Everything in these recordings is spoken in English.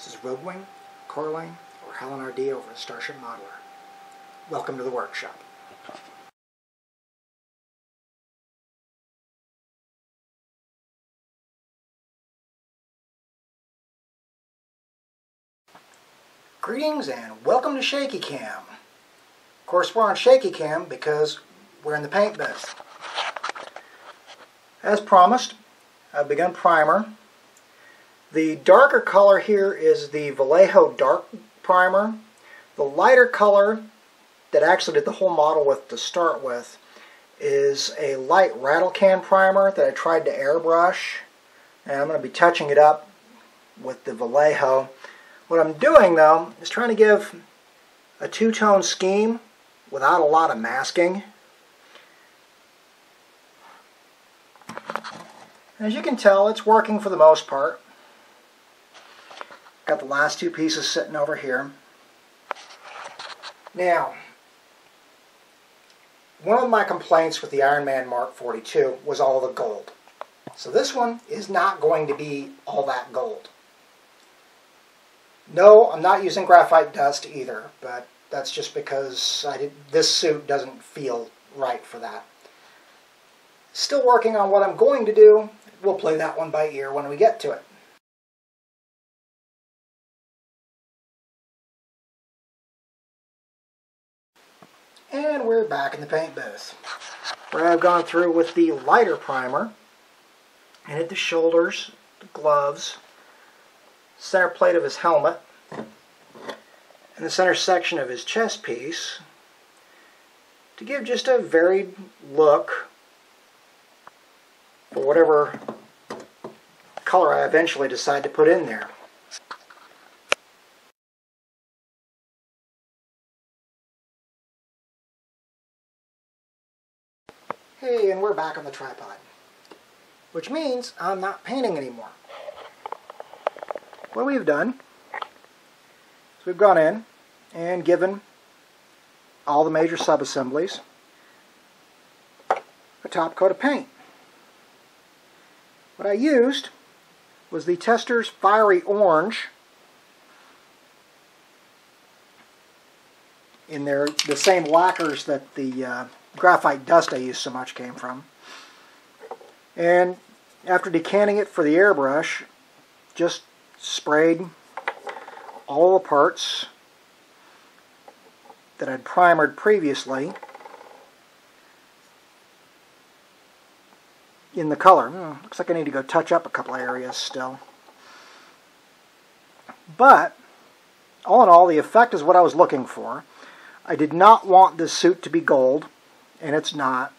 This is Rogue Wing, Coraline, or Helen RD over at Starship Modeler. Welcome to the workshop. Greetings and welcome to Shaky Cam. Of course, we're on Shaky Cam because we're in the paint booth. As promised, I've begun primer. The darker color here is the Vallejo Dark Primer. The lighter color that I actually did the whole model with to start with is a light rattle can primer that I tried to airbrush. And I'm going to be touching it up with the Vallejo. What I'm doing though is trying to give a two-tone scheme without a lot of masking. As you can tell, it's working for the most part. Got the last two pieces sitting over here. Now, one of my complaints with the Iron Man Mk42 was all the gold. So this one is not going to be all that gold. No, I'm not using graphite dust either, but that's just because this suit doesn't feel right for that. Still working on what I'm going to do. We'll play that one by ear when we get to it. And we're back in the paint booth, where I've gone through with the lighter primer and hit the shoulders, the gloves, center plate of his helmet, and the center section of his chest piece to give just a varied look for whatever color I eventually decide to put in there. Hey, and we're back on the tripod, which means I'm not painting anymore. What we've done is we've gone in and given all the major sub-assemblies a top coat of paint. What I used was the Tester's Fiery Orange in the same lacquers that the graphite dust I used so much came from. And after decanting it for the airbrush, just sprayed all the parts that I'd primered previously in the color. Looks like I need to go touch up a couple of areas still. But all in all, the effect is what I was looking for. I did not want this suit to be gold, and it's not.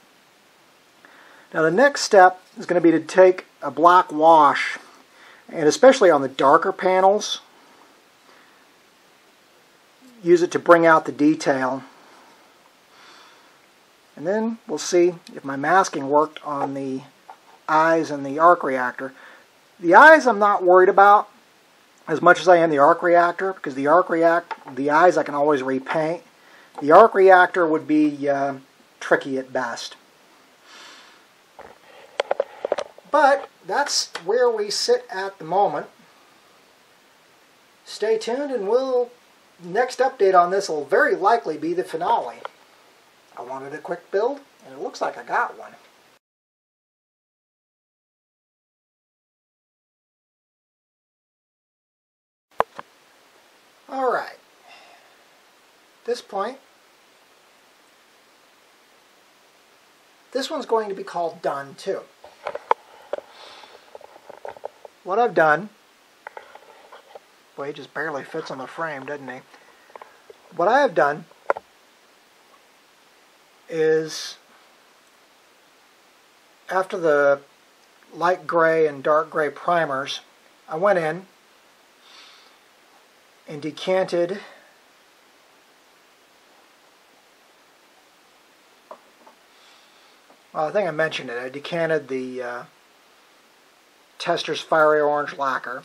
Now the next step is going to be to take a black wash, and especially on the darker panels, use it to bring out the detail. And then we'll see if my masking worked on the eyes and the arc reactor. The eyes I'm not worried about as much as I am the arc reactor, because the eyes I can always repaint. The arc reactor would be tricky at best. But that's where we sit at the moment. Stay tuned, and next update on this will very likely be the finale. I wanted a quick build, and it looks like I got one. Alright. At this point, this one's going to be called Done too. What I've done, boy, he just barely fits on the frame, doesn't he? What I have done is, after the light gray and dark gray primers, I went in and decanted I think I mentioned it. I decanted the Tester's Fiery Orange lacquer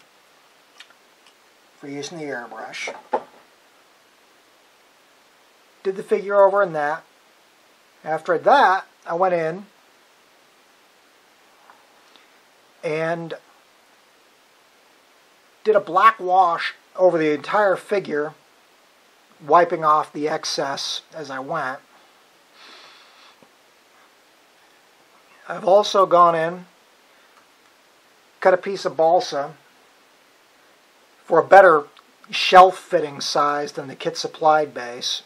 for using the airbrush. Did the figure over in that. After that, I went in and did a black wash over the entire figure, wiping off the excess as I went. I've also gone in, cut a piece of balsa for a better shelf fitting size than the kit supplied base,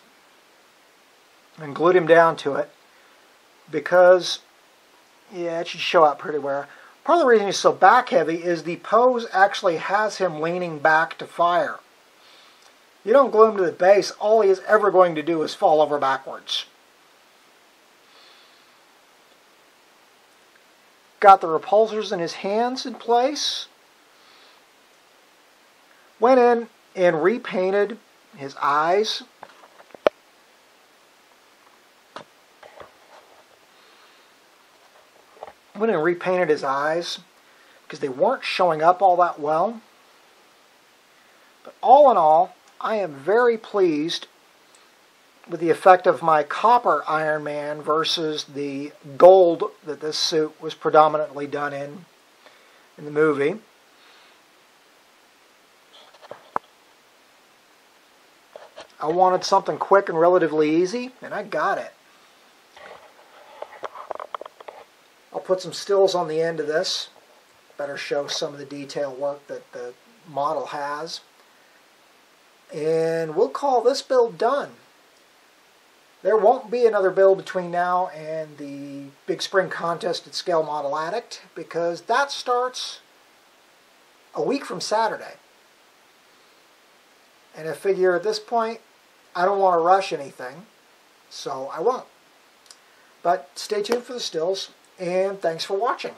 and glued him down to it because, yeah, it should show up pretty well. Part of the reason he's so back heavy is the pose actually has him leaning back to fire. You don't glue him to the base, all he is ever going to do is fall over backwards. Got the repulsors in his hands in place. Went in and repainted his eyes. Went in and repainted his eyes because they weren't showing up all that well. But all in all, I am very pleased with the effect of my copper Iron Man versus the gold that this suit was predominantly done in the movie. I wanted something quick and relatively easy, and I got it. I'll put some stills on the end of this. Better show some of the detail work that the model has. And we'll call this build done. There won't be another build between now and the big spring contest at Scale Model Addict because that starts a week from Saturday. And I figure at this point, I don't want to rush anything, so I won't. But stay tuned for the stills, and thanks for watching.